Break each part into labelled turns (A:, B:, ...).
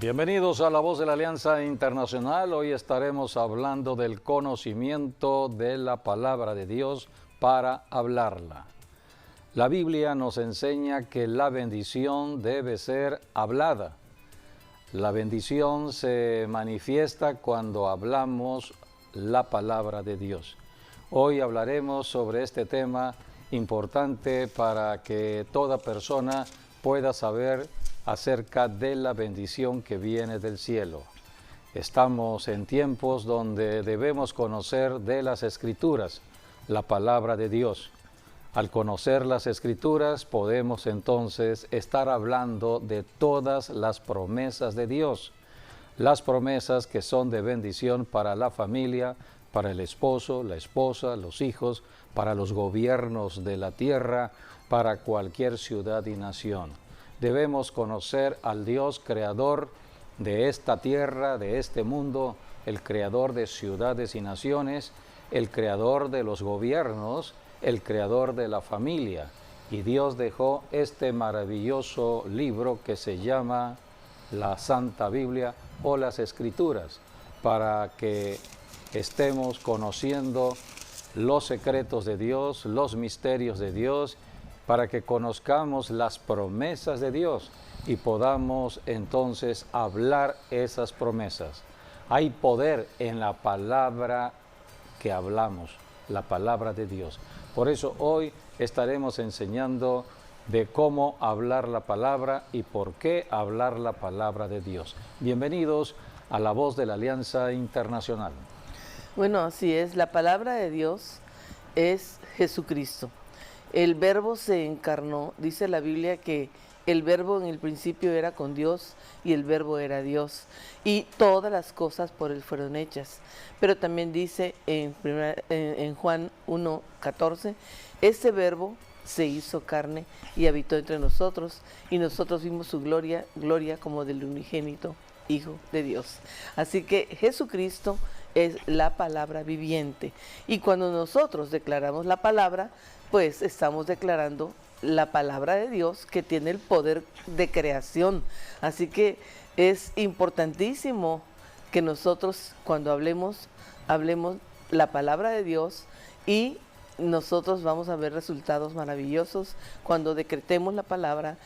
A: Bienvenidos a La Voz de la Alianza Internacional. Hoy estaremos hablando del conocimiento de la palabra de Dios para hablarla. La Biblia nos enseña que la bendición debe ser hablada. La bendición se manifiesta cuando hablamos la palabra de Dios. Hoy hablaremos sobre este tema importante para que toda persona pueda saber acerca de la bendición que viene del cielo. Estamos en tiempos donde debemos conocer de las Escrituras, la palabra de Dios. Al conocer las Escrituras podemos entonces estar hablando de todas las promesas de Dios, las promesas que son de bendición para la familia, para el esposo, la esposa, los hijos, para los gobiernos de la tierra, para cualquier ciudad y nación. Debemos conocer al Dios creador de esta tierra, de este mundo, el creador de ciudades y naciones, el creador de los gobiernos, el creador de la familia. Y Dios dejó este maravilloso libro que se llama la Santa Biblia o las Escrituras, para que estemos conociendo los secretos de Dios, los misterios de Dios, para que conozcamos las promesas de Dios y podamos entonces hablar esas promesas. Hay poder en la palabra que hablamos, la palabra de Dios. Por eso hoy estaremos enseñando de cómo hablar la palabra y por qué hablar la palabra de Dios. Bienvenidos a La Voz de la Alianza Internacional.
B: Bueno, así es, la palabra de Dios es Jesucristo. El verbo se encarnó, dice la Biblia que el verbo en el principio era con Dios y el verbo era Dios. Y todas las cosas por él fueron hechas. Pero también dice en Juan 1:14, ese verbo se hizo carne y habitó entre nosotros, y nosotros vimos su gloria, gloria como del unigénito Hijo de Dios. Así que Jesucristo es la palabra viviente. Y cuando nosotros declaramos la palabra, pues estamos declarando la palabra de Dios que tiene el poder de creación. Así que es importantísimo que nosotros cuando hablemos la palabra de Dios, y nosotros vamos a ver resultados maravillosos cuando decretemos la palabra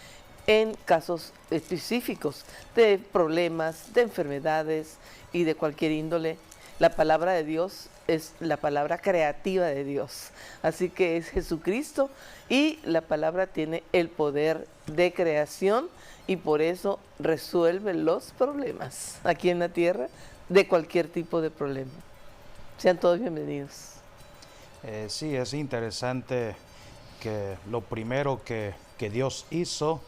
B: en casos específicos de problemas, de enfermedades y de cualquier índole. La palabra de Dios es la palabra creativa de Dios. Así que es Jesucristo y la palabra tiene el poder de creación y por eso resuelve los problemas aquí en la tierra, de cualquier tipo de problema. Sean todos bienvenidos.
C: Sí, es interesante que lo primero que Dios hizo,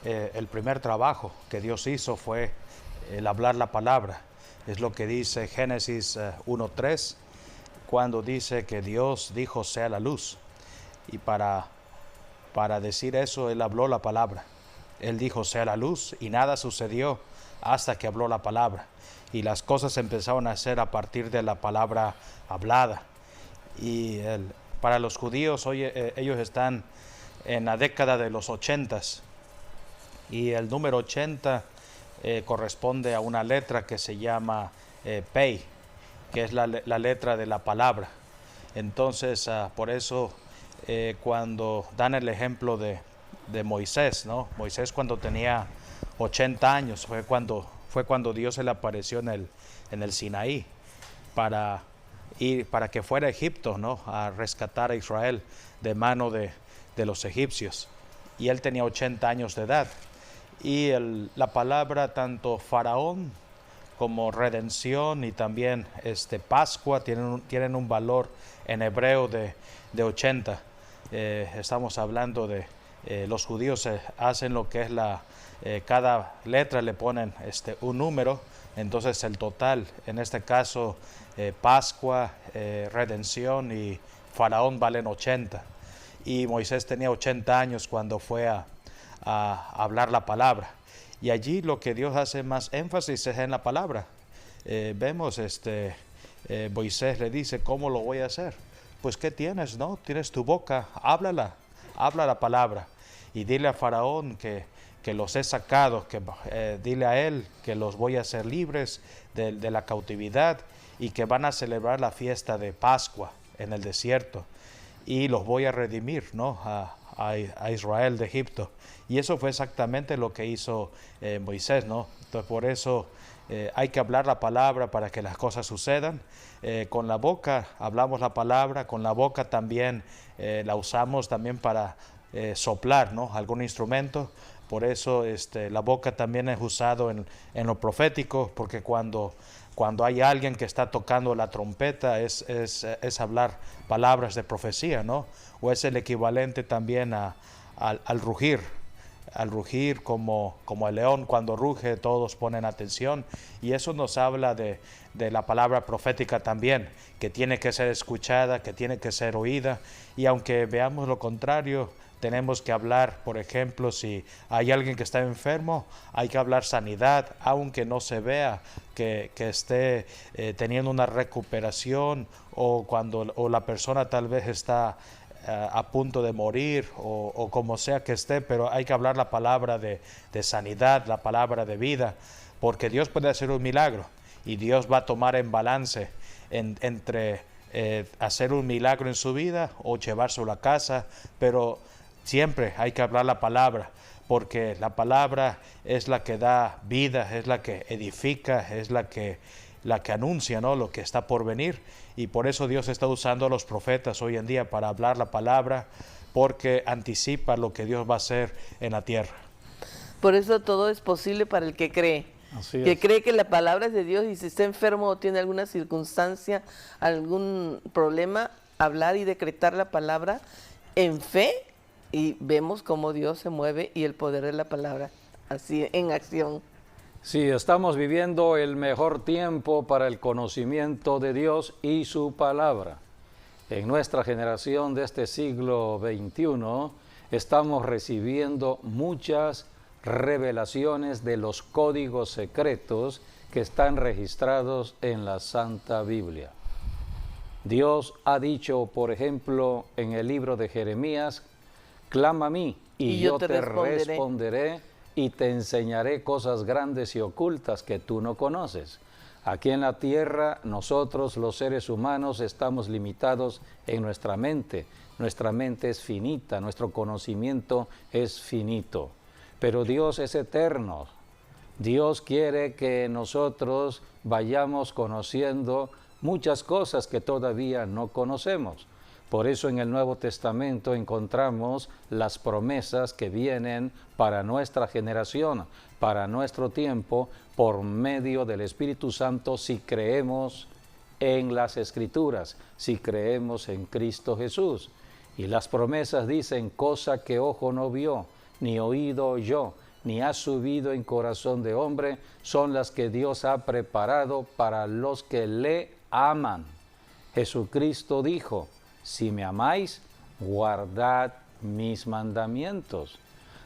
C: el primer trabajo que Dios hizo fue el hablar la palabra. Es lo que dice Génesis 1:3, cuando dice que Dios dijo sea la luz. Y para decir eso, Él habló la palabra. Él dijo sea la luz y nada sucedió hasta que habló la palabra. Y las cosas empezaron a hacer a partir de la palabra hablada. Y para los judíos, hoy ellos están en la década de los 80s. Y el número 80 corresponde a una letra que se llama Pei, que es la letra de la palabra. Entonces, por eso cuando dan el ejemplo de Moisés, ¿no? Moisés cuando tenía 80 años fue cuando Dios se le apareció en el Sinaí para que fuera a Egipto, ¿no? A rescatar a Israel de mano de los egipcios. Y él tenía 80 años de edad. Y la palabra tanto faraón como redención y también Pascua tienen un valor en hebreo de 80. Estamos hablando de los judíos hacen lo que es cada letra le ponen un número, entonces el total, en este caso Pascua, redención y faraón valen 80. Y Moisés tenía 80 años cuando fue a hablar la palabra. Y allí lo que Dios hace más énfasis es en la palabra. Vemos Moisés le dice, ¿cómo lo voy a hacer? Pues ¿qué tienes? ¿No? Tienes tu boca, háblala, habla la palabra. Y dile a Faraón que que los he sacado, que dile a él que los voy a hacer libres de la cautividad y que van a celebrar la fiesta de Pascua en el desierto y los voy a redimir, ¿no? a Israel de Egipto. Y eso fue exactamente lo que hizo Moisés, ¿no? Entonces por eso hay que hablar la palabra para que las cosas sucedan. Con la boca hablamos la palabra, con la boca también la usamos también para soplar, ¿no? Algún instrumento. Por eso la boca también es usado en lo profético, porque cuando hay alguien que está tocando la trompeta es hablar palabras de profecía, ¿no? O es el equivalente también al rugir. Al rugir como el león cuando ruge, todos ponen atención, y eso nos habla de la palabra profética también, que tiene que ser escuchada, que tiene que ser oída. Y aunque veamos lo contrario, tenemos que hablar, por ejemplo, si hay alguien que está enfermo, hay que hablar sanidad, aunque no se vea que esté teniendo una recuperación, o la persona tal vez está a punto de morir, o como sea que esté, pero hay que hablar la palabra de sanidad, la palabra de vida, porque Dios puede hacer un milagro y Dios va a tomar en balance entre hacer un milagro en su vida o llevárselo a casa, pero siempre hay que hablar la palabra, porque la palabra es la que da vida, es la que edifica, es la que anuncia, ¿no?, lo que está por venir. Y por eso Dios está usando a los profetas hoy en día para hablar la palabra, porque anticipa lo que Dios va a hacer en la tierra.
B: Por eso todo es posible para el que cree.
A: Así
B: que
A: es.
B: cree que la palabra es de Dios, y si está enfermo o tiene alguna circunstancia, algún problema, hablar y decretar la palabra en fe, y vemos cómo Dios se mueve y el poder de la palabra así en acción.
A: Sí, estamos viviendo el mejor tiempo para el conocimiento de Dios y su palabra. En nuestra generación de este siglo XXI estamos recibiendo muchas revelaciones de los códigos secretos que están registrados en la Santa Biblia. Dios ha dicho, por ejemplo, en el libro de Jeremías: clama a mí y yo te responderé y te enseñaré cosas grandes y ocultas que tú no conoces. Aquí en la tierra, nosotros los seres humanos estamos limitados en nuestra mente. Nuestra mente es finita, nuestro conocimiento es finito. Pero Dios es eterno. Dios quiere que nosotros vayamos conociendo muchas cosas que todavía no conocemos. Por eso en el Nuevo Testamento encontramos las promesas que vienen para nuestra generación, para nuestro tiempo, por medio del Espíritu Santo, si creemos en las Escrituras, si creemos en Cristo Jesús. Y las promesas dicen: cosa que ojo no vio, ni oído oyó, ni ha subido en corazón de hombre, son las que Dios ha preparado para los que le aman. Jesucristo dijo: si me amáis, guardad mis mandamientos.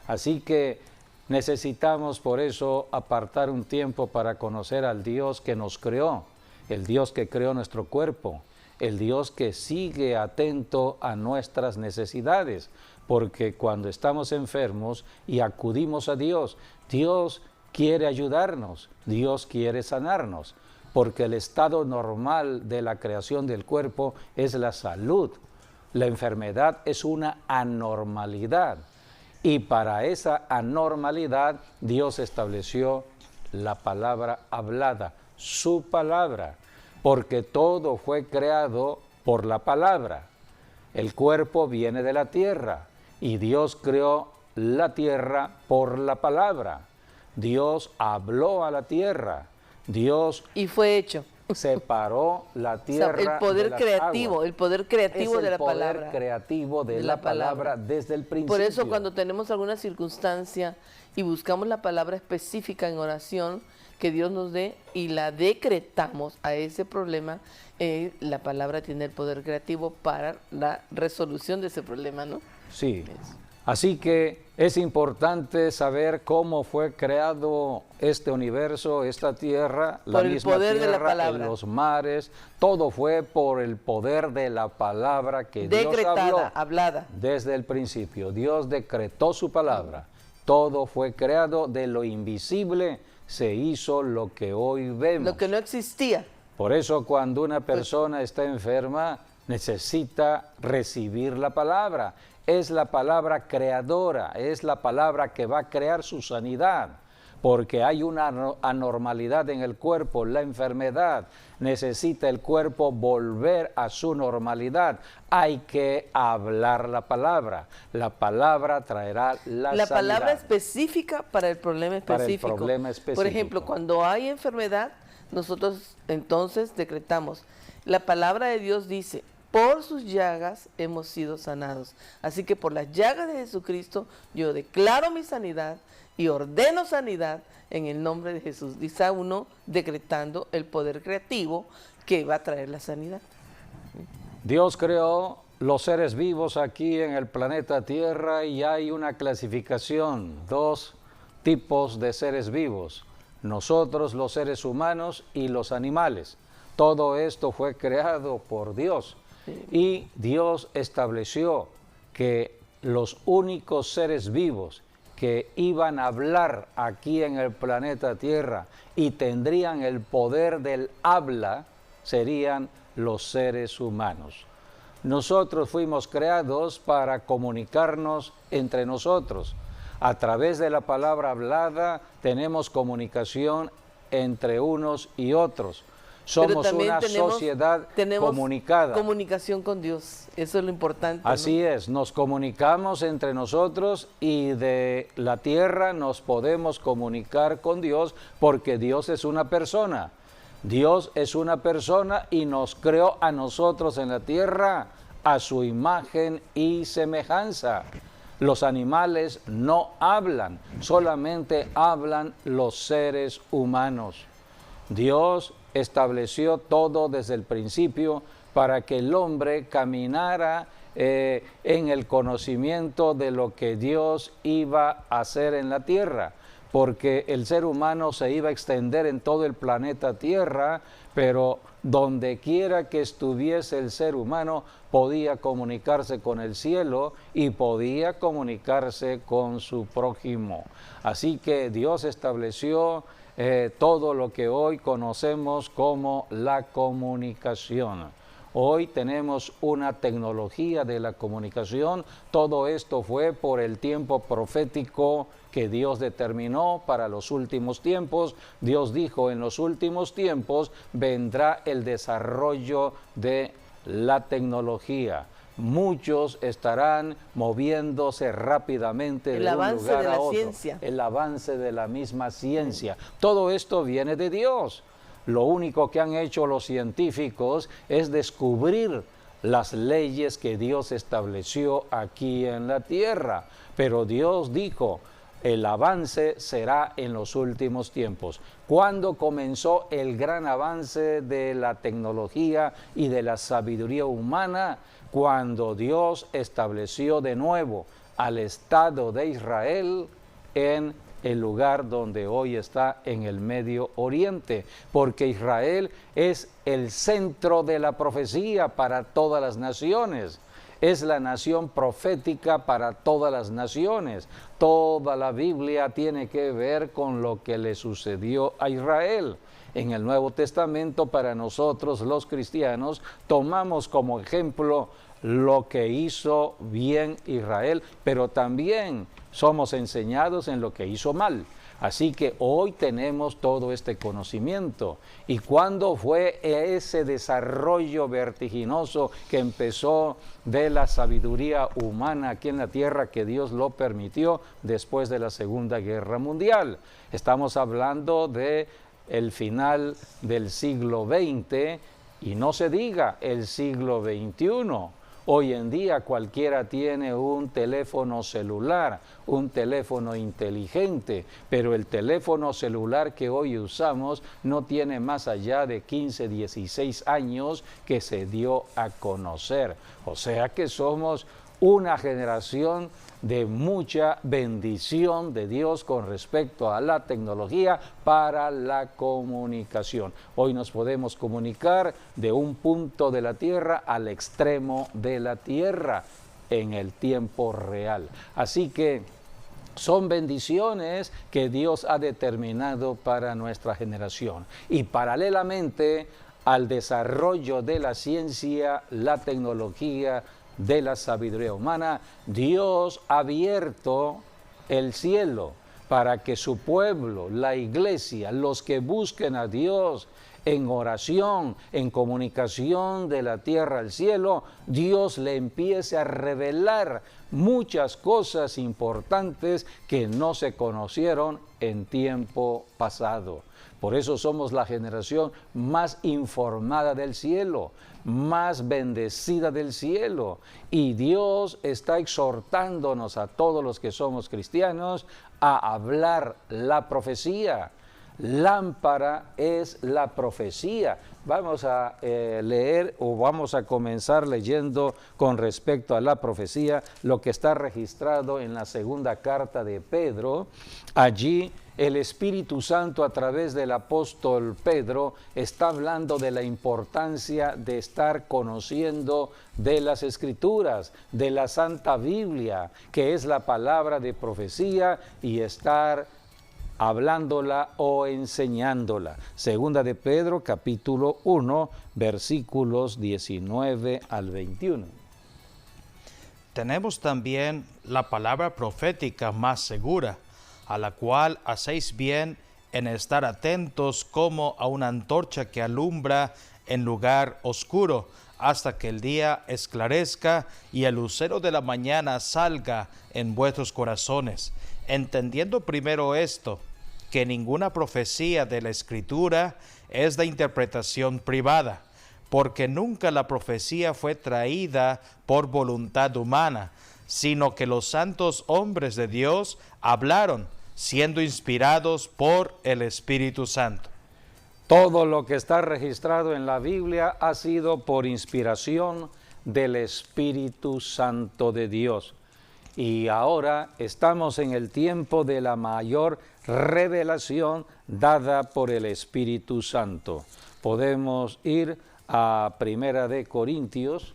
A: Así que necesitamos por eso apartar un tiempo para conocer al Dios que nos creó, el Dios que creó nuestro cuerpo, el Dios que sigue atento a nuestras necesidades, porque cuando estamos enfermos y acudimos a Dios, Dios quiere ayudarnos, Dios quiere sanarnos, porque el estado normal de la creación del cuerpo es la salud. La enfermedad es una anormalidad, y para esa anormalidad Dios estableció la palabra hablada, su palabra, porque todo fue creado por la palabra. El cuerpo viene de la tierra, y Dios creó la tierra por la palabra. Dios habló a la tierra. Dios
B: y fue hecho.
A: Separó la tierra,
B: o sea, el poder
A: de las
B: creativo,
A: aguas.
B: El poder creativo de la palabra.
A: El poder creativo de la palabra desde el principio.
B: Por eso cuando tenemos alguna circunstancia y buscamos la palabra específica en oración que Dios nos dé y la decretamos a ese problema, la palabra tiene el poder creativo para la resolución de ese problema, ¿no?
A: Sí. Así que es importante saber cómo fue creado este universo, esta tierra, la misma tierra, los mares. Todo fue por el poder de la palabra que Dios habló
B: hablada.
A: Desde el principio. Dios decretó su palabra Todo fue creado, de lo invisible se hizo lo que hoy vemos.
B: Lo que no existía.
A: Por eso cuando una persona está enferma, necesita recibir la palabra. Es la palabra creadora, es la palabra que va a crear su sanidad. Porque hay una anormalidad en el cuerpo, la enfermedad. Necesita el cuerpo volver a su normalidad. Hay que hablar la palabra. La palabra traerá la sanidad.
B: La palabra específica para el problema específico.
A: Para el problema específico.
B: Por ejemplo, cuando hay enfermedad, nosotros entonces decretamos. La palabra de Dios dice, por sus llagas hemos sido sanados. Así que por las llagas de Jesucristo yo declaro mi sanidad y ordeno sanidad en el nombre de Jesús. Dice uno decretando el poder creativo que va a traer la sanidad.
A: Dios creó los seres vivos aquí en el planeta Tierra y hay una clasificación, 2 tipos de seres vivos. Nosotros, los seres humanos, y los animales. Todo esto fue creado por Dios. Y Dios estableció que los únicos seres vivos que iban a hablar aquí en el planeta Tierra y tendrían el poder del habla serían los seres humanos. Nosotros fuimos creados para comunicarnos entre nosotros. A través de la palabra hablada tenemos comunicación entre unos y otros. Somos una sociedad comunicada.
B: Comunicación con Dios, eso es lo importante.
A: Así es, nos comunicamos entre nosotros y de la tierra nos podemos comunicar con Dios porque Dios es una persona. Dios es una persona y nos creó a nosotros en la tierra a su imagen y semejanza. Los animales no hablan, solamente hablan los seres humanos. Dios estableció todo desde el principio para que el hombre caminara en el conocimiento de lo que Dios iba a hacer en la tierra, porque el ser humano se iba a extender en todo el planeta Tierra, pero donde quiera que estuviese el ser humano podía comunicarse con el cielo y podía comunicarse con su prójimo. Así que Dios estableció todo lo que hoy conocemos como la comunicación. Hoy tenemos una tecnología de la comunicación. Todo esto fue por el tiempo profético que Dios determinó para los últimos tiempos. Dios dijo, en los últimos tiempos vendrá el desarrollo de la tecnología. Muchos estarán moviéndose rápidamente de un lugar a otro. El avance de la misma ciencia. Todo esto viene de Dios. Lo único que han hecho los científicos es descubrir las leyes que Dios estableció aquí en la tierra. Pero Dios dijo, el avance será en los últimos tiempos. ¿Cuándo comenzó el gran avance de la tecnología y de la sabiduría humana? Cuando Dios estableció de nuevo al Estado de Israel en el lugar donde hoy está en el Medio Oriente, porque Israel es el centro de la profecía para todas las naciones. Es la nación profética para todas las naciones. Toda la Biblia tiene que ver con lo que le sucedió a Israel. En el Nuevo Testamento, para nosotros los cristianos, tomamos como ejemplo lo que hizo bien Israel, pero también somos enseñados en lo que hizo mal. Así que hoy tenemos todo este conocimiento. ¿Y cuándo fue ese desarrollo vertiginoso que empezó de la sabiduría humana aquí en la tierra, que Dios lo permitió después de la Segunda Guerra Mundial? Estamos hablando de el final del siglo XX y no se diga el siglo XXI. Hoy en día cualquiera tiene un teléfono celular, un teléfono inteligente, pero el teléfono celular que hoy usamos no tiene más allá de 15, 16 años que se dio a conocer. O sea que somos una generación de mucha bendición de Dios con respecto a la tecnología para la comunicación. Hoy nos podemos comunicar de un punto de la tierra al extremo de la tierra en el tiempo real. Así que Son bendiciones que Dios ha determinado para nuestra generación. Y paralelamente al desarrollo de la ciencia, la tecnología, de la sabiduría humana, Dios ha abierto el cielo para que su pueblo, la iglesia, los que busquen a Dios en oración, en comunicación de la tierra al cielo, Dios le empiece a revelar muchas cosas importantes que no se conocieron en tiempo pasado. Por eso somos la generación más informada del cielo, más bendecida del cielo. Y Dios está exhortándonos a todos los que somos cristianos a hablar la profecía. Lámpara es la profecía. Vamos a leer o vamos a comenzar leyendo con respecto a la profecía lo que está registrado en la segunda carta de Pedro. Allí el Espíritu Santo a través del apóstol Pedro está hablando de la importancia de estar conociendo de las Escrituras, de la Santa Biblia, que es la palabra de profecía, y estar hablándola o enseñándola. Segunda de Pedro, capítulo 1, versículos 19 al 21.
C: Tenemos también la palabra profética más segura, a la cual hacéis bien en estar atentos como a una antorcha que alumbra en lugar oscuro, hasta que el día esclarezca y el lucero de la mañana salga en vuestros corazones, entendiendo primero esto, que ninguna profecía de la Escritura es de interpretación privada, porque nunca la profecía fue traída por voluntad humana, sino que los santos hombres de Dios hablaron, siendo inspirados por el Espíritu Santo.
A: Todo lo que está registrado en la Biblia ha sido por inspiración del Espíritu Santo de Dios. Y ahora estamos en el tiempo de la mayor revelación dada por el Espíritu Santo. Podemos ir a Primera de Corintios,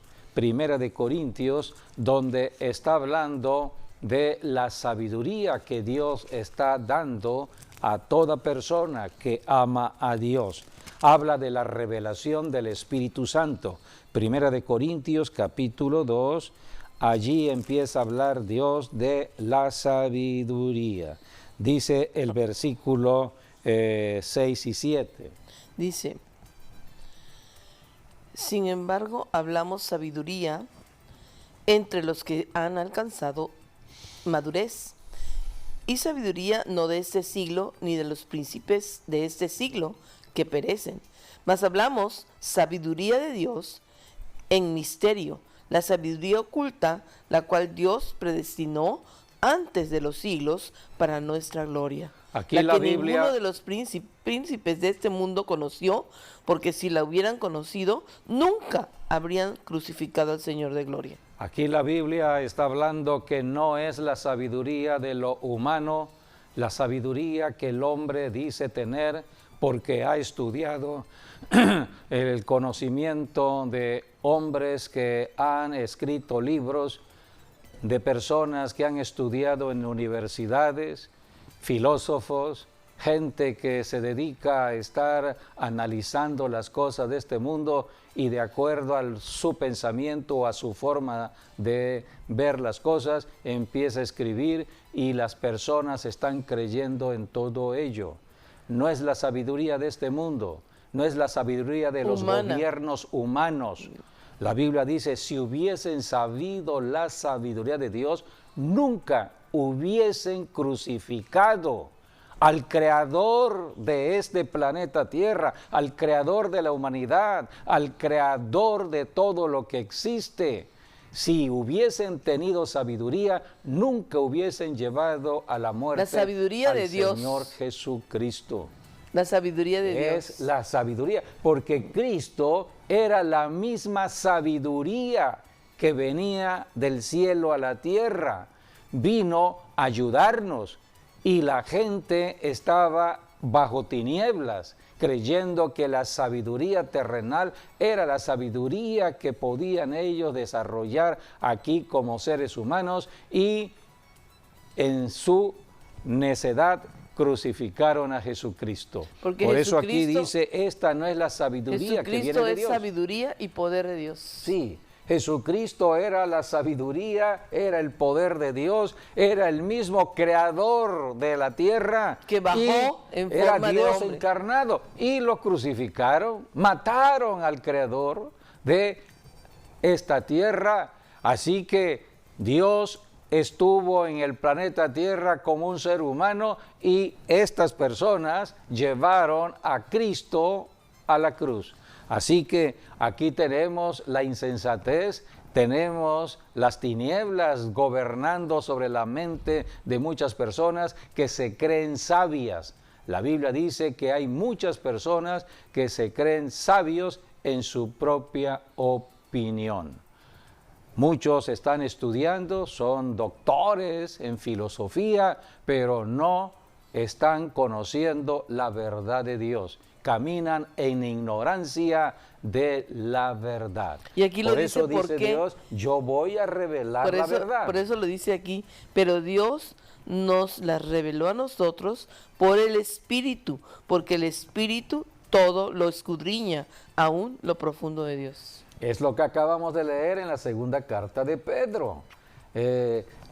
A: donde está hablando de la sabiduría que Dios está dando a toda persona que ama a Dios. Habla de la revelación del Espíritu Santo. Primera de Corintios, capítulo 2, allí empieza a hablar Dios de la sabiduría. Dice el versículo 6 y 7.
B: Dice: sin embargo, hablamos sabiduría entre los que han alcanzado madurez, y sabiduría no de este siglo, ni de los príncipes de este siglo que perecen, mas hablamos sabiduría de Dios en misterio, la sabiduría oculta, la cual Dios predestinó antes de los siglos para nuestra gloria.
A: Aquí
B: la
A: la
B: que
A: Biblia...
B: ninguno de los príncipes de este mundo conoció, porque si la hubieran conocido, nunca habrían crucificado al Señor de gloria.
A: Aquí la Biblia está hablando que no es la sabiduría de lo humano, la sabiduría que el hombre dice tener porque ha estudiado el conocimiento de hombres que han escrito libros, de personas que han estudiado en universidades, filósofos, gente que se dedica a estar analizando las cosas de este mundo y de acuerdo a su pensamiento o a su forma de ver las cosas, empieza a escribir y las personas están creyendo en todo ello. No es la sabiduría de este mundo, no es la sabiduría de los gobiernos humanos. La Biblia dice, si hubiesen sabido la sabiduría de Dios, nunca hubiesen crucificado al creador de este planeta Tierra, al creador de la humanidad, al creador de todo lo que existe. Si hubiesen tenido sabiduría, nunca hubiesen llevado a la muerte
B: la sabiduría
A: al
B: de Dios.
A: Señor Jesucristo.
B: La sabiduría de Dios.
A: Es la sabiduría, porque Cristo era la misma sabiduría que venía del cielo a la tierra. Vino a ayudarnos y la gente estaba bajo tinieblas, creyendo que la sabiduría terrenal era la sabiduría que podían ellos desarrollar aquí como seres humanos y en su necedad crucificaron a Jesucristo.
B: Porque
A: por eso aquí
B: Jesucristo-
A: dice, esta no es la sabiduría que viene
B: Jesucristo
A: de
B: es
A: Dios.
B: sabiduría y poder de Dios.
A: Sí, Jesucristo era la sabiduría, era el poder de Dios, era el mismo creador de la tierra.
B: Que bajó
A: y
B: en
A: era
B: forma de
A: Dios
B: hombre.
A: encarnado. Y lo crucificaron, mataron al creador de esta tierra. Así que Dios estuvo en el planeta Tierra como un ser humano y estas personas llevaron a Cristo a la cruz. Así que aquí tenemos la insensatez, tenemos las tinieblas gobernando sobre la mente de muchas personas que se creen sabias. La Biblia dice que hay muchas personas que se creen sabios en su propia opinión. Muchos están estudiando, son doctores en filosofía, pero no están conociendo la verdad de Dios. Caminan en ignorancia de la verdad.
B: Y aquí lo
A: por
B: dice,
A: eso
B: ¿por
A: dice
B: qué?
A: Dios, yo voy a revelar la verdad.
B: Por eso lo dice aquí, pero Dios nos la reveló a nosotros por el Espíritu, porque el Espíritu todo lo escudriña, aún lo profundo de Dios.
A: Es lo que acabamos de leer en la segunda carta de Pedro.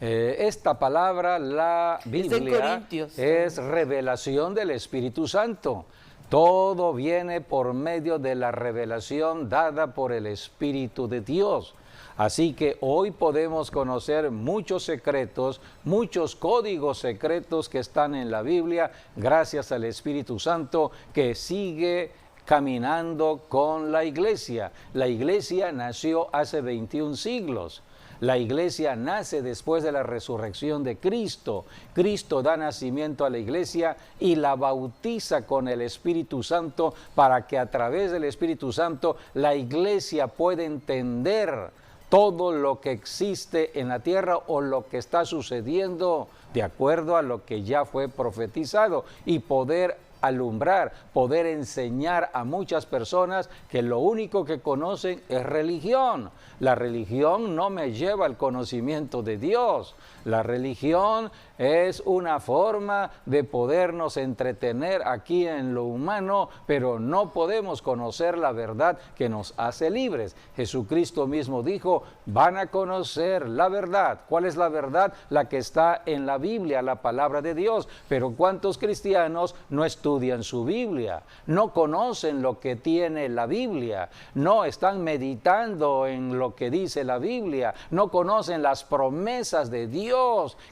A: Esta palabra, la Biblia,
B: Corintios.
A: es revelación del Espíritu Santo. Todo viene por medio de la revelación dada por el Espíritu de Dios. Así que hoy podemos conocer muchos secretos, muchos códigos secretos que están en la Biblia, gracias al Espíritu Santo que sigue caminando con la iglesia. La iglesia nació hace 21 siglos. La iglesia nace después de la resurrección de Cristo. Cristo da nacimiento a la iglesia y la bautiza con el Espíritu Santo para que a través del Espíritu Santo la iglesia pueda entender todo lo que existe en la tierra o lo que está sucediendo de acuerdo a lo que ya fue profetizado y poder alumbrar, poder enseñar a muchas personas que lo único que conocen es religión. La religión no me lleva al conocimiento de Dios. La religión es una forma de podernos entretener aquí en lo humano, pero no podemos conocer la verdad que nos hace libres. Jesucristo mismo dijo, van a conocer la verdad. ¿Cuál es la verdad? La que está en la Biblia, la palabra de Dios. Pero ¿cuántos cristianos no estudian su Biblia? No conocen lo que tiene la Biblia. No están meditando en lo que dice la Biblia. No conocen las promesas de Dios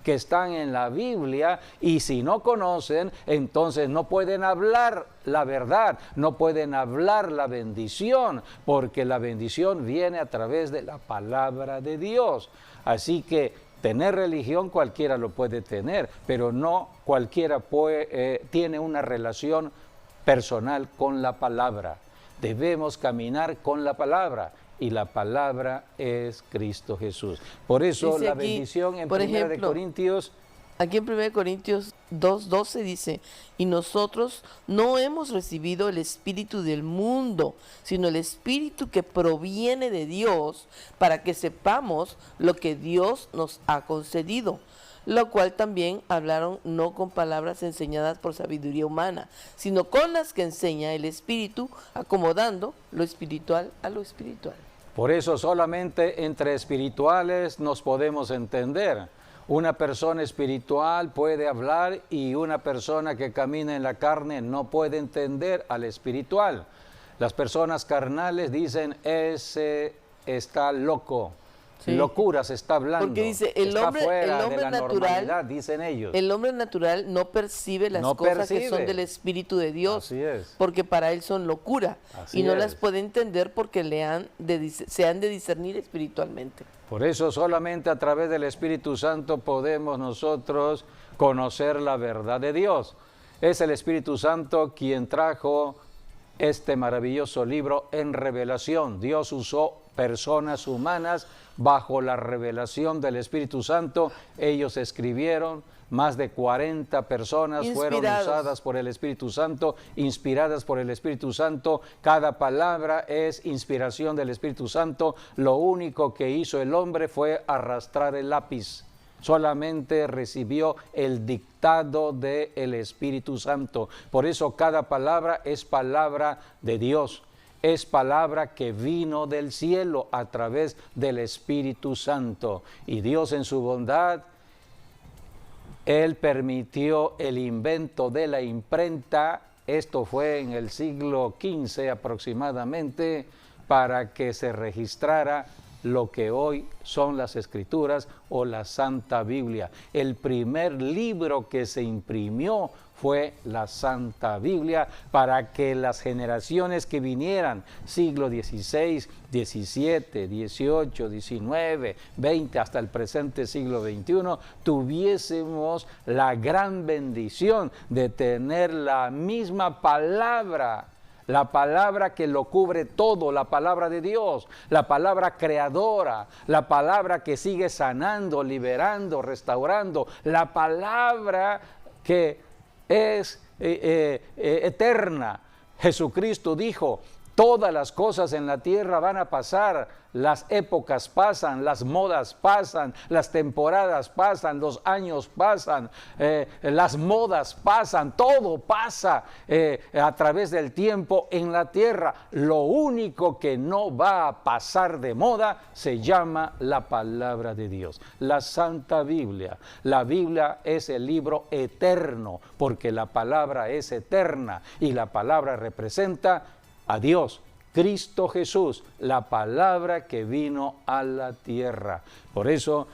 A: que están en la Biblia, y si no conocen, entonces no pueden hablar la verdad, no pueden hablar la bendición, porque la bendición viene a través de la palabra de Dios. Así que tener religión cualquiera lo puede tener, pero no cualquiera tiene una relación personal con la palabra. Debemos caminar con la palabra. Y la palabra es Cristo Jesús. Por eso
B: Dice
A: la
B: aquí,
A: bendición en
B: por
A: 1 de
B: ejemplo,
A: Corintios.
B: Aquí en 1 Corintios 2:12 dice, y nosotros no hemos recibido el espíritu del mundo, sino el espíritu que proviene de Dios, para que sepamos lo que Dios nos ha concedido. Lo cual también hablaron no con palabras enseñadas por sabiduría humana, sino con las que enseña el Espíritu, acomodando lo espiritual a lo espiritual.
A: Por eso solamente entre espirituales nos podemos entender. Una persona espiritual puede hablar y una persona que camina en la carne no puede entender al espiritual. Las personas carnales dicen, ese está loco.
B: Sí.
A: Locuras está hablando.
B: Porque dice, el hombre
A: de la
B: natural,
A: normalidad, dicen ellos.
B: el hombre natural no percibe las
A: No
B: cosas que
A: percibe.
B: son del Espíritu de Dios,
A: Así es.
B: porque para él son locura,
A: Así
B: y no
A: es.
B: las puede entender porque se han de discernir espiritualmente.
A: Por eso solamente a través del Espíritu Santo podemos nosotros conocer la verdad de Dios. Es el Espíritu Santo quien trajo este maravilloso libro en revelación. Dios usó personas humanas bajo la revelación del Espíritu Santo. Ellos escribieron, más de 40 personas fueron usadas por el Espíritu Santo, inspiradas por el Espíritu Santo. Cada palabra es inspiración del Espíritu Santo. Lo único que hizo el hombre fue arrastrar el lápiz. solamente recibió el dictado del Espíritu Santo. Por eso cada palabra es palabra de Dios. Es palabra que vino del cielo a través del Espíritu Santo. Y Dios en su bondad, Él permitió el invento de la imprenta. Esto fue en el siglo XV aproximadamente, para que se registrara lo que hoy son las Escrituras o la Santa Biblia. El primer libro que se imprimió fue la Santa Biblia, para que las generaciones que vinieran, siglo XVI, XVII, XVIII, XIX, XX, hasta el presente siglo XXI, tuviésemos la gran bendición de tener la misma palabra. La palabra que lo cubre todo, la palabra de Dios, la palabra creadora, la palabra que sigue sanando, liberando, restaurando, la palabra que es eterna. Jesucristo dijo: todas las cosas en la tierra van a pasar, las épocas pasan, las modas pasan, las temporadas pasan, los años pasan, las modas pasan, todo pasa a través del tiempo en la tierra. Lo único que no va a pasar de moda se llama la palabra de Dios, la Santa Biblia. La Biblia es el libro eterno, porque la palabra es eterna y la palabra representa a Dios, Cristo Jesús, la palabra que vino a la tierra. Por eso,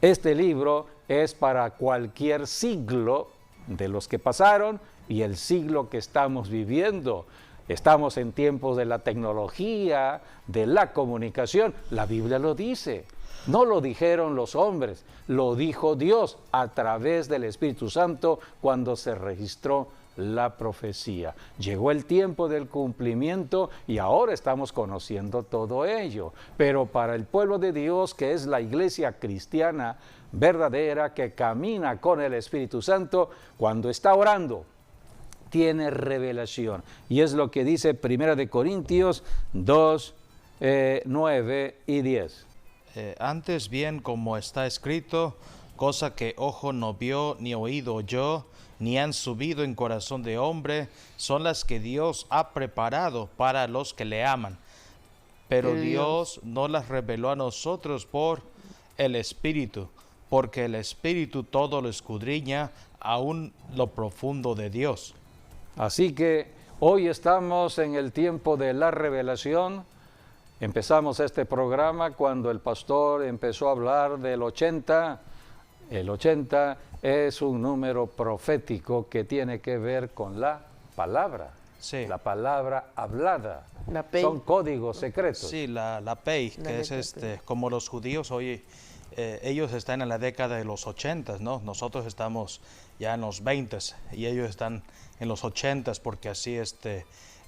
A: este libro es para cualquier siglo de los que pasaron y el siglo que estamos viviendo. Estamos en tiempos de la tecnología, de la comunicación. La Biblia lo dice. No lo dijeron los hombres, lo dijo Dios a través del Espíritu Santo cuando se registró la profecía. Llegó el tiempo del cumplimiento y ahora estamos conociendo todo ello. Pero para el pueblo de Dios, que es la iglesia cristiana verdadera, que camina con el Espíritu Santo, cuando está orando, tiene revelación. Y es lo que dice 1 Corintios 2, 9 y 10.
C: Antes bien, como está escrito, cosa que ojo no vio, ni oído oyó, ni han subido en corazón de hombre, son las que Dios ha preparado para los que le aman. Pero Dios no las reveló a nosotros por el Espíritu, porque el Espíritu todo lo escudriña, aún lo profundo de Dios.
A: Así que hoy estamos en el tiempo de la revelación. Empezamos este programa cuando el pastor empezó a hablar del 80. El 80 es un número profético que tiene que ver con la palabra,
C: sí,
A: la palabra hablada.
B: La Pei.
A: Son códigos secretos.
C: Sí, la Pei, que es como los judíos hoy, ellos están en la década de los 80, ¿no? Nosotros estamos ya en los 20 y ellos están en los 80 porque así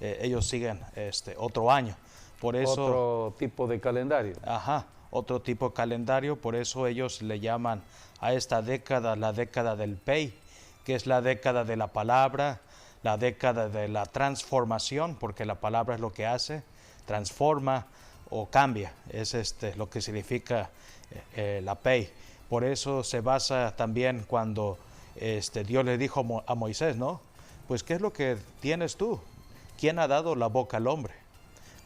C: ellos siguen otro año. Por eso,
A: otro tipo de calendario.
C: Ajá, otro tipo de calendario, por eso ellos le llaman a esta década la década del Pei, que es la década de la palabra, la década de la transformación, porque la palabra es lo que hace, transforma o cambia, es lo que significa la Pei. Por eso se basa también cuando Dios le dijo a Moisés, ¿no? Pues, ¿qué es lo que tienes tú? ¿Quién ha dado la boca al hombre?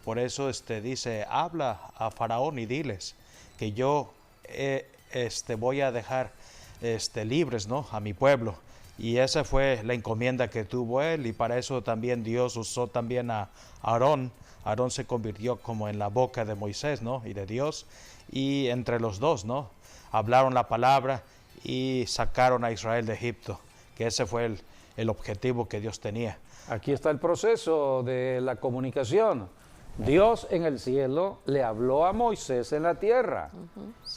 C: Por eso dice, habla a Faraón y diles que yo voy a dejar libres, ¿no?, a mi pueblo. Y esa fue la encomienda que tuvo él, y para eso también Dios usó también a Aarón. Aarón se convirtió como en la boca de Moisés, ¿no?, y de Dios, y entre los dos, ¿no?, hablaron la palabra y sacaron a Israel de Egipto, que ese fue el objetivo que Dios tenía.
A: Aquí está el proceso de la comunicación. Dios en el cielo le habló a Moisés en la tierra.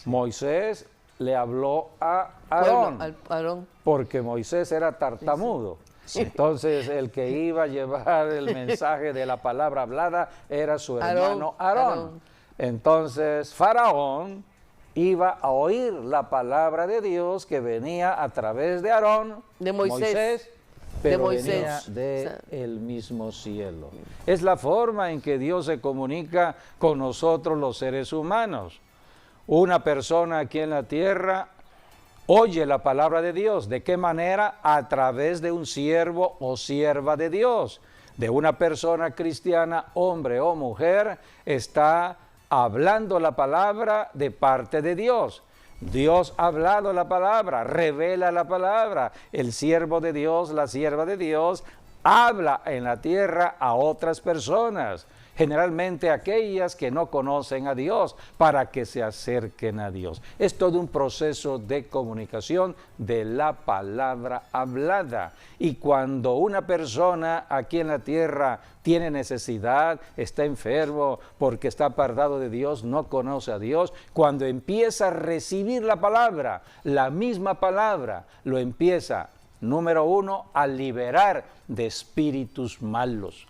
A: Moisés le habló a Aarón, porque Moisés era tartamudo. Sí. Entonces el que iba a llevar el mensaje de la palabra hablada era su hermano Aarón. Entonces Faraón iba a oír la palabra de Dios que venía a través de Aarón,
B: de Moisés,
A: pero venía del mismo cielo. Es la forma en que Dios se comunica con nosotros los seres humanos. Una persona aquí en la tierra oye la palabra de Dios. ¿De qué manera? A través de un siervo o sierva de Dios, de una persona cristiana, hombre o mujer, está hablando la palabra de parte de Dios. Dios ha hablado la palabra, revela la palabra. El siervo de Dios, la sierva de Dios, habla en la tierra a otras personas, generalmente aquellas que no conocen a Dios, para que se acerquen a Dios. Es todo un proceso de comunicación de la palabra hablada. Y cuando una persona aquí en la tierra tiene necesidad, está enfermo porque está apartado de Dios, no conoce a Dios, cuando empieza a recibir la palabra, la misma palabra, lo empieza, número uno, a liberar de espíritus malos.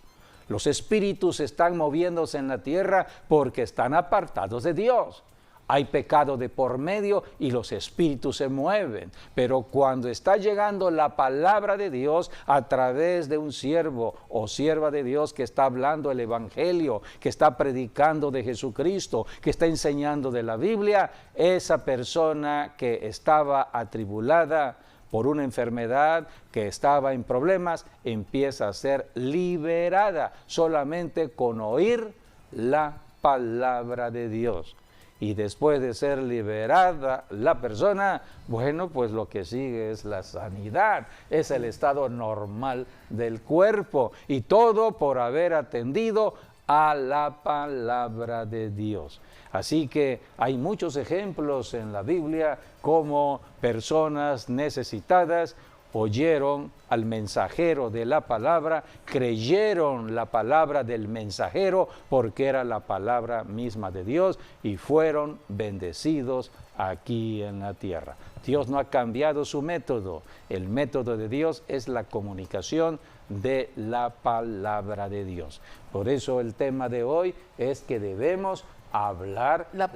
A: Los espíritus están moviéndose en la tierra porque están apartados de Dios. Hay pecado de por medio y los espíritus se mueven. Pero cuando está llegando la palabra de Dios a través de un siervo o sierva de Dios que está hablando el evangelio, que está predicando de Jesucristo, que está enseñando de la Biblia, esa persona que estaba atribulada por una enfermedad, que estaba en problemas, empieza a ser liberada solamente con oír la palabra de Dios. Y después de ser liberada la persona, bueno, pues lo que sigue es la sanidad, es el estado normal del cuerpo, y todo por haber atendido a la palabra de Dios. Así que hay muchos ejemplos en la Biblia como personas necesitadas oyeron al mensajero de la palabra, creyeron la palabra del mensajero porque era la palabra misma de Dios y fueron bendecidos aquí en la tierra. Dios no ha cambiado su método. El método de Dios es la comunicación de la palabra de Dios. Por eso el tema de hoy es que debemos hablar la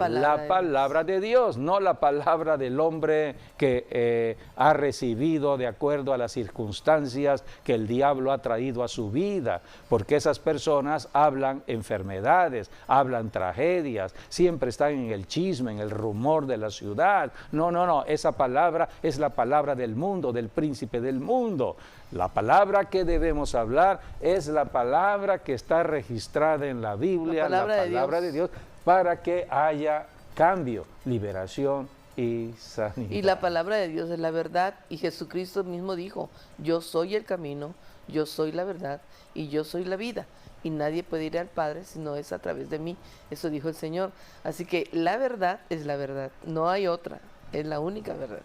A: palabra de Dios, no la palabra del hombre que ha recibido de acuerdo a las circunstancias que el diablo ha traído a su vida, porque esas personas hablan enfermedades, hablan tragedias, siempre están en el chisme, en el rumor de la ciudad. No, esa palabra es la palabra del mundo, del príncipe del mundo. La palabra que debemos hablar es la palabra que está registrada en la Biblia, la palabra de Dios, para que haya cambio, liberación y sanidad.
B: Y la palabra de Dios es la verdad, y Jesucristo mismo dijo, yo soy el camino, yo soy la verdad, y yo soy la vida, y nadie puede ir al Padre si no es a través de mí. Eso dijo el Señor. Así que la verdad es la verdad, no hay otra, es la única verdad.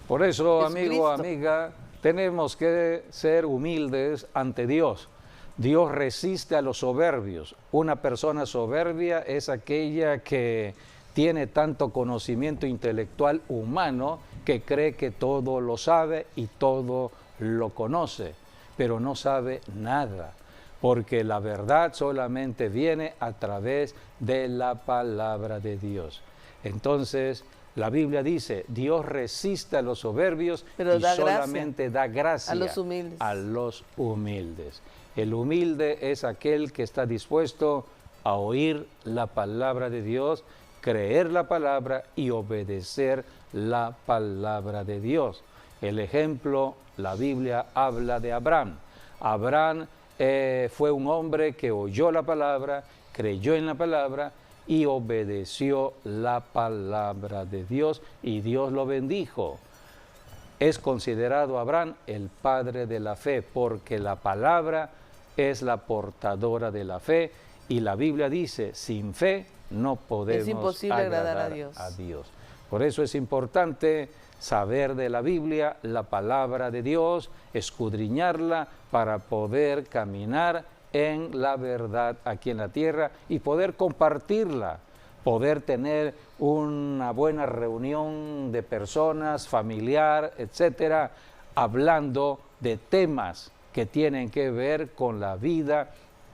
A: Por eso, amigo, amiga, tenemos que ser humildes ante Dios. Dios resiste a los soberbios. Una persona soberbia es aquella que tiene tanto conocimiento intelectual humano que cree que todo lo sabe y todo lo conoce, pero no sabe nada, porque la verdad solamente viene a través de la palabra de Dios. Entonces, la Biblia dice, Dios resiste a los soberbios, pero y solamente da gracia a los humildes. El humilde es aquel que está dispuesto a oír la palabra de Dios, creer la palabra y obedecer la palabra de Dios. El ejemplo, la Biblia habla de Abraham. Abraham fue un hombre que oyó la palabra, creyó en la palabra y obedeció la palabra de Dios, y Dios lo bendijo. Es considerado Abraham el padre de la fe, porque la palabra es la portadora de la fe, y la Biblia dice, sin fe no podemos
B: es imposible agradar
A: a Dios. Por eso es importante saber de la Biblia, la palabra de Dios, escudriñarla para poder caminar en la verdad aquí en la tierra y poder compartirla, poder tener una buena reunión de personas, familiar, etcétera, hablando de temas que tienen que ver con la vida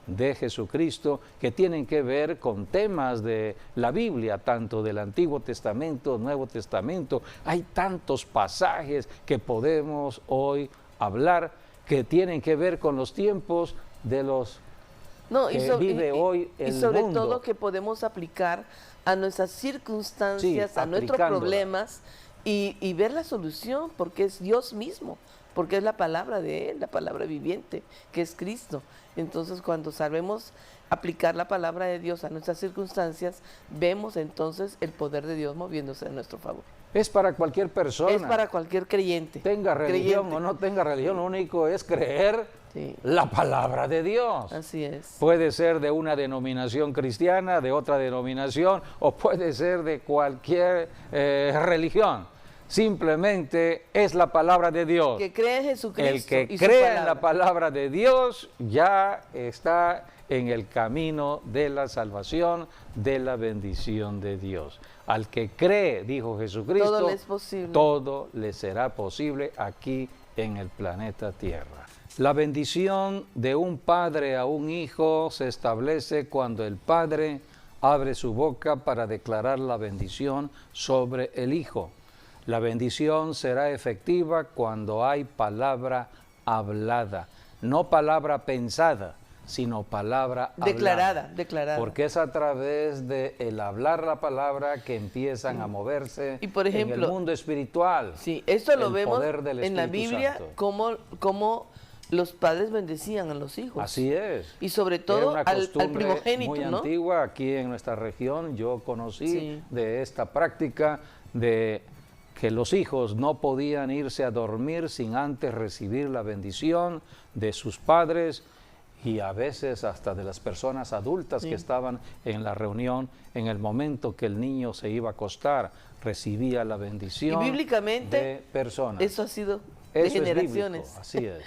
A: de Jesucristo, que tienen que ver con temas de la Biblia, tanto del Antiguo Testamento, Nuevo Testamento. Hay tantos pasajes que podemos hoy hablar que tienen que ver con los tiempos de los que vive hoy el mundo.
B: Y sobre todo que podemos aplicar a nuestras circunstancias, a nuestros problemas, y ver la solución, porque es Dios mismo, porque es la palabra de Él, la palabra viviente, que es Cristo. Entonces, cuando sabemos aplicar la palabra de Dios a nuestras circunstancias, vemos entonces el poder de Dios moviéndose a nuestro favor.
A: Es para cualquier persona.
B: Es para cualquier creyente.
A: Tenga religión o no tenga religión, lo único es creer la palabra de Dios.
B: Así es.
A: Puede ser de una denominación cristiana, de otra denominación, o puede ser de cualquier religión. Simplemente es la palabra de Dios.
B: Que cree en Jesucristo.
A: El que crea en la palabra de Dios ya está en el camino de la salvación, de la bendición de Dios. Al que cree, dijo Jesucristo,
B: todo le es posible.
A: Todo le será posible aquí en el planeta Tierra. La bendición de un padre a un hijo se establece cuando el padre abre su boca para declarar la bendición sobre el hijo. La bendición será efectiva cuando hay palabra hablada, no palabra pensada, sino palabra
B: declarada.
A: Porque es a través de el hablar la palabra que empiezan a moverse
B: y por ejemplo,
A: en el mundo espiritual.
B: Sí, esto lo vemos en la Biblia, cómo los padres bendecían a los hijos.
A: Así es.
B: Y sobre todo al primogénito,
A: muy
B: ¿no?
A: antigua aquí en nuestra región. Yo conocí de esta práctica de que los hijos no podían irse a dormir sin antes recibir la bendición de sus padres y a veces hasta de las personas adultas que estaban en la reunión. En el momento que el niño se iba a acostar, recibía la bendición
B: y bíblicamente,
A: de personas.
B: Eso ha sido de generaciones.
A: Es bíblico, así es.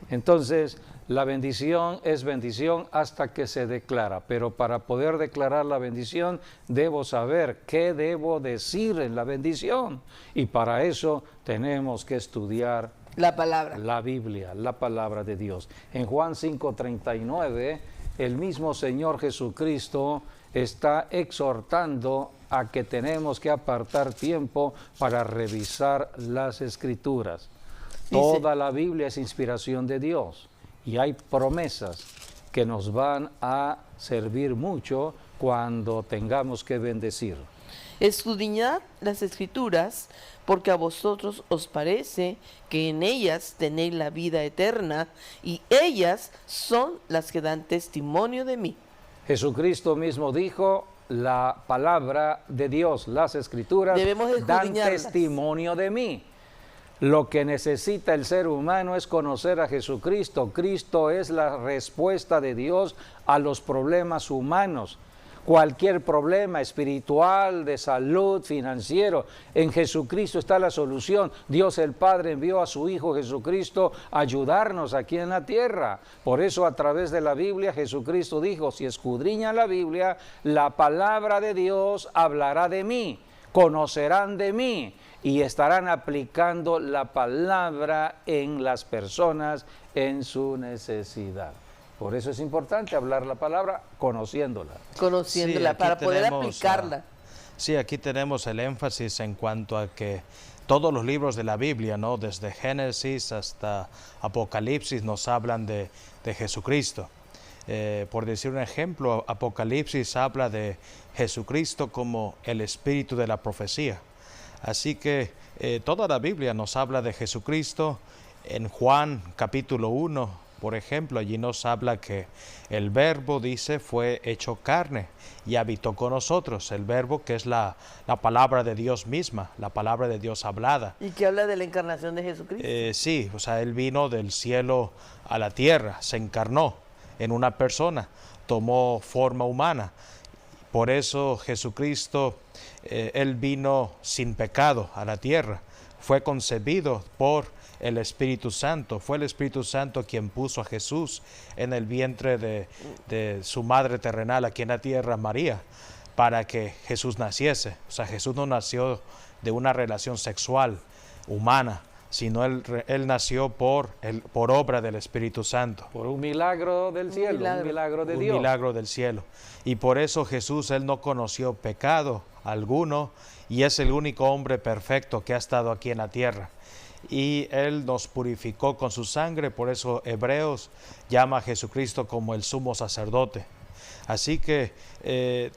A: Entonces, la bendición es bendición hasta que se declara, pero para poder declarar la bendición debo saber qué debo decir en la bendición y para eso tenemos que estudiar
B: la palabra,
A: la Biblia, la palabra de Dios. En Juan 5:39, el mismo Señor Jesucristo está exhortando a que tenemos que apartar tiempo para revisar las Escrituras. Toda la Biblia es inspiración de Dios y hay promesas que nos van a servir mucho cuando tengamos que bendecir.
B: Escudriñad las Escrituras, porque a vosotros os parece que en ellas tenéis la vida eterna, y ellas son las que dan testimonio de mí.
A: Jesucristo mismo dijo, la palabra de Dios, las Escrituras, dan testimonio de mí. Lo que necesita el ser humano es conocer a Jesucristo. Cristo es la respuesta de Dios a los problemas humanos. Cualquier problema espiritual, de salud, financiero, en Jesucristo está la solución. Dios el Padre envió a su Hijo Jesucristo a ayudarnos aquí en la tierra. Por eso a través de la Biblia Jesucristo dijo, si escudriñan la Biblia, la palabra de Dios hablará de mí, conocerán de mí y estarán aplicando la palabra en las personas en su necesidad. Por eso es importante hablar la palabra conociéndola.
B: Conociéndola, sí, para poder aplicarla.
C: Sí, aquí tenemos el énfasis en cuanto a que todos los libros de la Biblia, ¿no? Desde Génesis hasta Apocalipsis, nos hablan de Jesucristo. Por decir un ejemplo, Apocalipsis habla de Jesucristo como el espíritu de la profecía. Así que toda la Biblia nos habla de Jesucristo. En Juan capítulo 1, por ejemplo, allí nos habla que el verbo, dice, fue hecho carne y habitó con nosotros. El verbo que es la palabra de Dios misma, la palabra de Dios hablada.
B: ¿Y que habla de la encarnación de Jesucristo?
C: Sí, o sea, Él vino del cielo a la tierra, se encarnó en una persona, tomó forma humana. Por eso Jesucristo, Él vino sin pecado a la tierra, fue concebido por el Espíritu Santo. Fue el Espíritu Santo quien puso a Jesús en el vientre de su madre terrenal aquí en la tierra, María, para que Jesús naciese. O sea, Jesús no nació de una relación sexual humana, sino él nació por obra del Espíritu Santo.
A: Por un milagro del cielo, un milagro de Dios.
C: Un milagro del cielo. Y por eso Jesús, Él no conoció pecado alguno y es el único hombre perfecto que ha estado aquí en la tierra. Y Él nos purificó con su sangre, por eso Hebreos llama a Jesucristo como el sumo sacerdote. Así que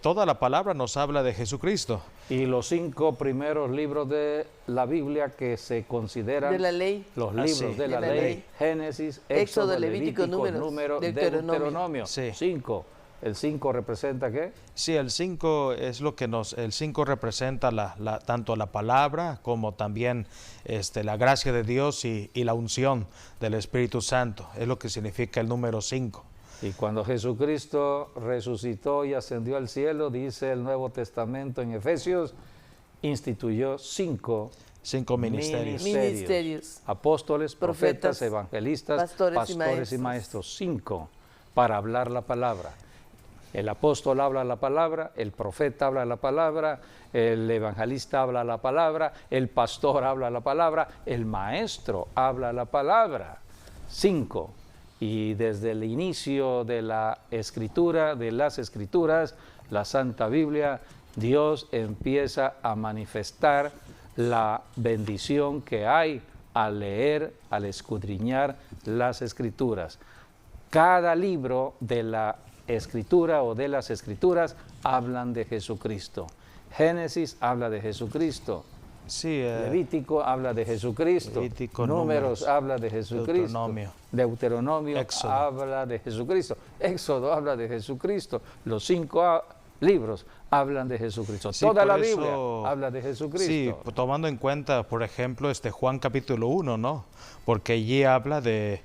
C: toda la palabra nos habla de Jesucristo.
A: Y los 5 primeros libros de la Biblia que se consideran
B: De la ley.
A: los
C: Ah,
A: libros
C: sí.
A: de la
B: De la
A: ley,
B: ley.
A: Génesis,
B: Éxodo,
A: Éxodo,
B: Levítico,
A: Levítico,
B: Números,
A: Deuteronomio.
C: Sí.
A: 5. ¿El 5 representa qué?
C: Sí, el 5 es lo que el 5 representa tanto la palabra como también la gracia de Dios y la unción del Espíritu Santo. Es lo que significa el número 5.
A: Y cuando Jesucristo resucitó y ascendió al cielo, dice el Nuevo Testamento en Efesios, instituyó 5
C: ministerios.
A: apóstoles, profetas,
B: Profetas,
A: evangelistas,
B: pastores y
A: pastores y
B: maestros.
A: maestros. 5 para hablar la palabra. El apóstol habla la palabra, el profeta habla la palabra, el evangelista habla la palabra, el pastor habla la palabra, el maestro habla la palabra. 5. Y desde el inicio de la escritura, de las escrituras, la Santa Biblia, Dios empieza a manifestar la bendición que hay al leer, al escudriñar las escrituras. Cada libro de la escritura o de las escrituras hablan de Jesucristo. Génesis habla de Jesucristo.
C: Sí,
A: Levítico habla de Jesucristo.
C: Levítico,
A: Números
C: Números,
A: habla de Jesucristo. Deuteronomio
C: Éxodo.
A: habla de Jesucristo. Éxodo habla de Jesucristo. Los 5 libros hablan de Jesucristo.
C: Sí,
A: Toda
C: por
A: la
C: eso-
A: Biblia habla de Jesucristo.
C: Sí, tomando en cuenta, por ejemplo, Juan capítulo 1, ¿no? Porque allí habla de,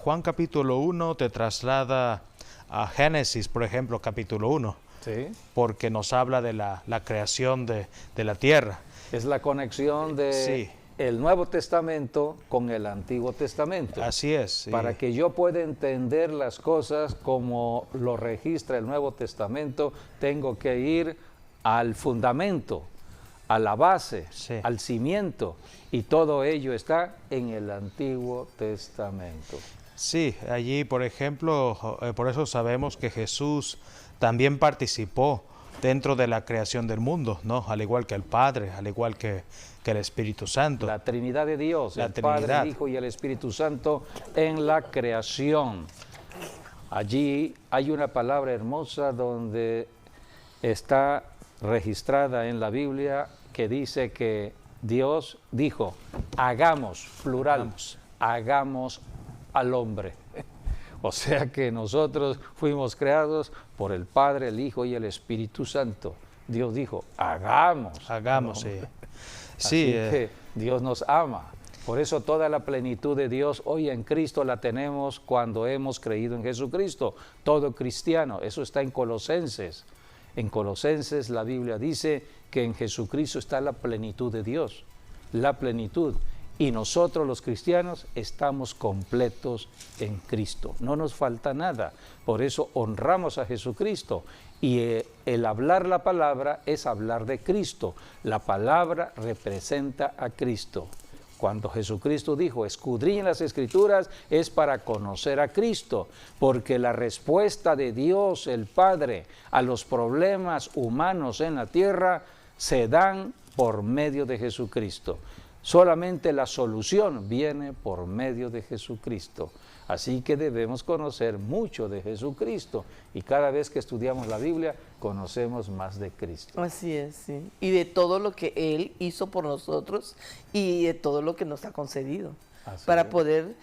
C: Juan capítulo 1 te traslada a Génesis, por ejemplo, capítulo 1,
A: Sí.
C: porque nos habla de la creación de la tierra.
A: Es la conexión de
C: Sí.
A: el Nuevo Testamento con el Antiguo Testamento.
C: Así es. Sí.
A: Para que yo pueda entender las cosas como lo registra el Nuevo Testamento, tengo que ir al fundamento, a la base,
C: Sí.
A: al cimiento, y todo ello está en el Antiguo Testamento.
C: Sí, allí, por ejemplo, por eso sabemos que Jesús también participó dentro de la creación del mundo, ¿no? Al igual que el Padre, al igual que el Espíritu Santo.
A: La Trinidad de Dios,
C: La
A: el Padre,
C: Trinidad.
A: el Hijo y el Espíritu Santo en la creación. Allí hay una palabra hermosa donde está registrada en la Biblia que dice que Dios dijo, hagamos, plural, hagamos al hombre. O sea que nosotros fuimos creados por el Padre, el Hijo y el Espíritu Santo. Dios dijo, hagamos.
C: Hagamos,
A: al
C: sí.
A: hombre.
C: Sí,
A: Así que Dios nos ama. Por eso toda la plenitud de Dios hoy en Cristo la tenemos cuando hemos creído en Jesucristo. Todo cristiano, eso está en Colosenses. En Colosenses la Biblia dice que en Jesucristo está la plenitud de Dios, la plenitud. Y nosotros los cristianos estamos completos en Cristo, no nos falta nada. Por eso honramos a Jesucristo y el hablar la palabra es hablar de Cristo. La palabra representa a Cristo. Cuando Jesucristo dijo, escudriñen las Escrituras, es para conocer a Cristo, porque la respuesta de Dios, el Padre, a los problemas humanos en la tierra se dan por medio de Jesucristo. Solamente la solución viene por medio de Jesucristo. Así que debemos conocer mucho de Jesucristo y cada vez que estudiamos la Biblia conocemos más de Cristo.
B: Así es, sí. Y de todo lo que Él hizo por nosotros y de todo lo que nos ha concedido.
A: Así
B: Para
A: es.
B: poder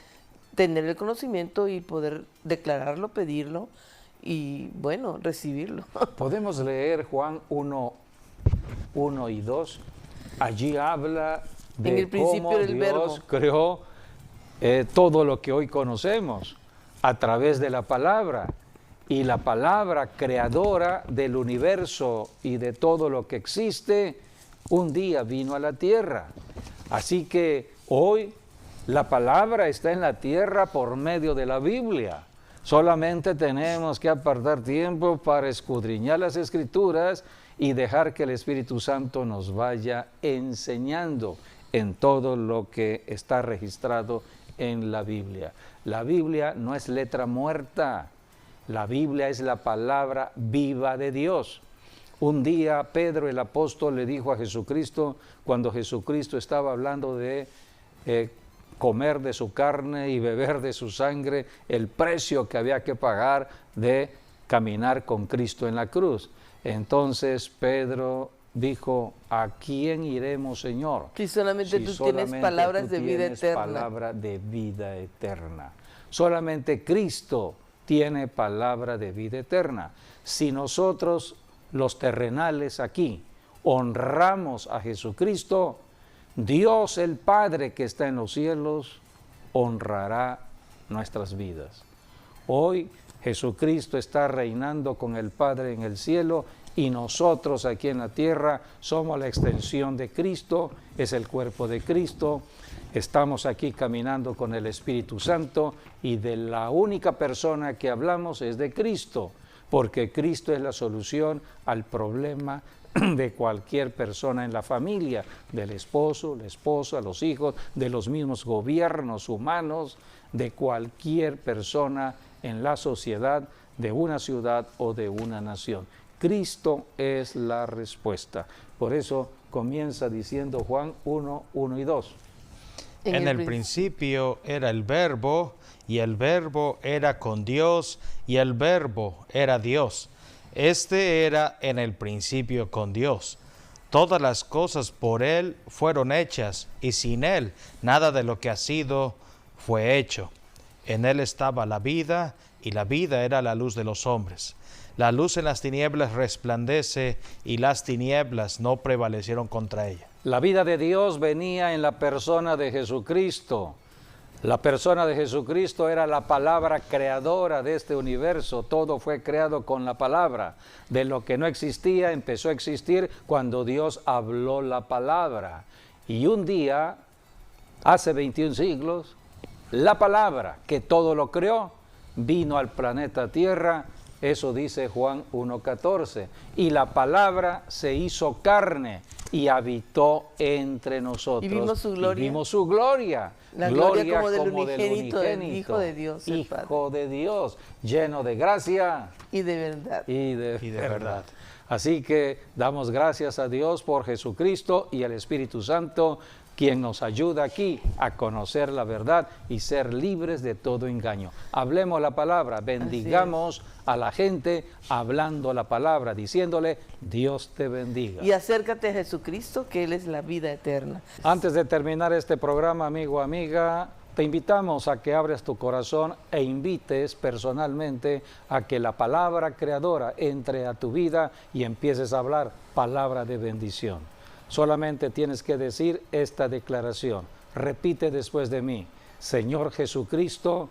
B: tener el conocimiento y poder declararlo, pedirlo y, bueno, recibirlo.
A: Podemos leer Juan 1 y 2. Allí habla de
B: En el principio
A: cómo
B: era el
A: Dios
B: Verbo.
A: creó todo lo que hoy conocemos a través de la palabra. Y la palabra creadora del universo y de todo lo que existe, un día vino a la tierra. Así que hoy la palabra está en la tierra por medio de la Biblia. Solamente tenemos que apartar tiempo para escudriñar las Escrituras y dejar que el Espíritu Santo nos vaya enseñando en todo lo que está registrado en la Biblia. La Biblia no es letra muerta. La Biblia es la palabra viva de Dios. Un día Pedro el apóstol le dijo a Jesucristo, cuando Jesucristo estaba hablando de comer de su carne y beber de su sangre, el precio que había que pagar de caminar con Cristo en la cruz. Entonces Pedro dijo, ¿a quién iremos, Señor?
B: Si solamente tú tienes palabras de vida eterna.
A: Palabra de vida eterna. Solamente Cristo tiene palabra de vida eterna. Si nosotros, los terrenales aquí, honramos a Jesucristo, Dios el Padre que está en los cielos honrará nuestras vidas. Hoy Jesucristo está reinando con el Padre en el cielo y nosotros aquí en la tierra somos la extensión de Cristo, es el cuerpo de Cristo. Estamos aquí caminando con el Espíritu Santo y de la única persona que hablamos es de Cristo, porque Cristo es la solución al problema de cualquier persona en la familia, del esposo, la esposa, los hijos, de los mismos gobiernos humanos, de cualquier persona en la sociedad, de una ciudad o de una nación. Cristo es la respuesta. Por eso comienza diciendo Juan 1, 1 y 2.
C: En el principio era el Verbo, y el Verbo era con Dios, y el Verbo era Dios. Este era en el principio con Dios. Todas las cosas por Él fueron hechas, y sin Él nada de lo que ha sido fue hecho. En Él estaba la vida, y la vida era la luz de los hombres. La luz en las tinieblas resplandece, y las tinieblas no prevalecieron contra ella.
A: La vida de Dios venía en la persona de Jesucristo. La persona de Jesucristo era la palabra creadora de este universo. Todo fue creado con la palabra. De lo que no existía empezó a existir cuando Dios habló la palabra. Y un día, hace 21 siglos, la palabra que todo lo creó vino al planeta Tierra. Eso dice Juan 1:14. Y la palabra se hizo carne y habitó entre nosotros.
B: Y vimos su gloria.
A: Y vimos su gloria.
B: La gloria como del unigénito, del Hijo de Dios.
A: Hijo de Dios, lleno de gracia.
B: Y de verdad.
A: Y de verdad. Así que damos gracias a Dios por Jesucristo y al Espíritu Santo, quien nos ayuda aquí a conocer la verdad y ser libres de todo engaño. Hablemos la palabra, bendigamos a la gente hablando la palabra, diciéndole, Dios te bendiga.
B: Y acércate a Jesucristo, que Él es la vida eterna.
A: Antes de terminar este programa, amigo, amiga, te invitamos a que abres tu corazón e invites personalmente a que la palabra creadora entre a tu vida y empieces a hablar palabra de bendición. Solamente tienes que decir esta declaración. Repite después de mí. Señor Jesucristo,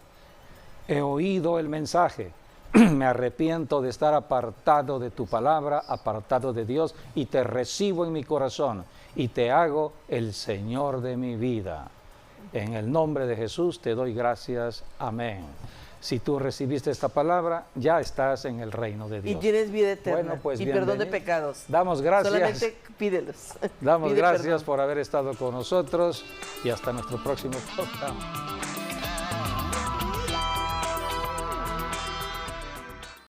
A: he oído el mensaje. Me arrepiento de estar apartado de tu palabra, apartado de Dios, y te recibo en mi corazón y te hago el Señor de mi vida. En el nombre de Jesús te doy gracias. Amén. Si tú recibiste esta palabra, ya estás en el reino de Dios.
B: Y tienes vida eterna.
A: Bueno, pues
B: y perdón de pecados.
A: Damos gracias.
B: Solamente pídelos.
A: Damos
B: Pide
A: gracias
B: perdón.
A: por haber estado con nosotros y hasta nuestro próximo programa.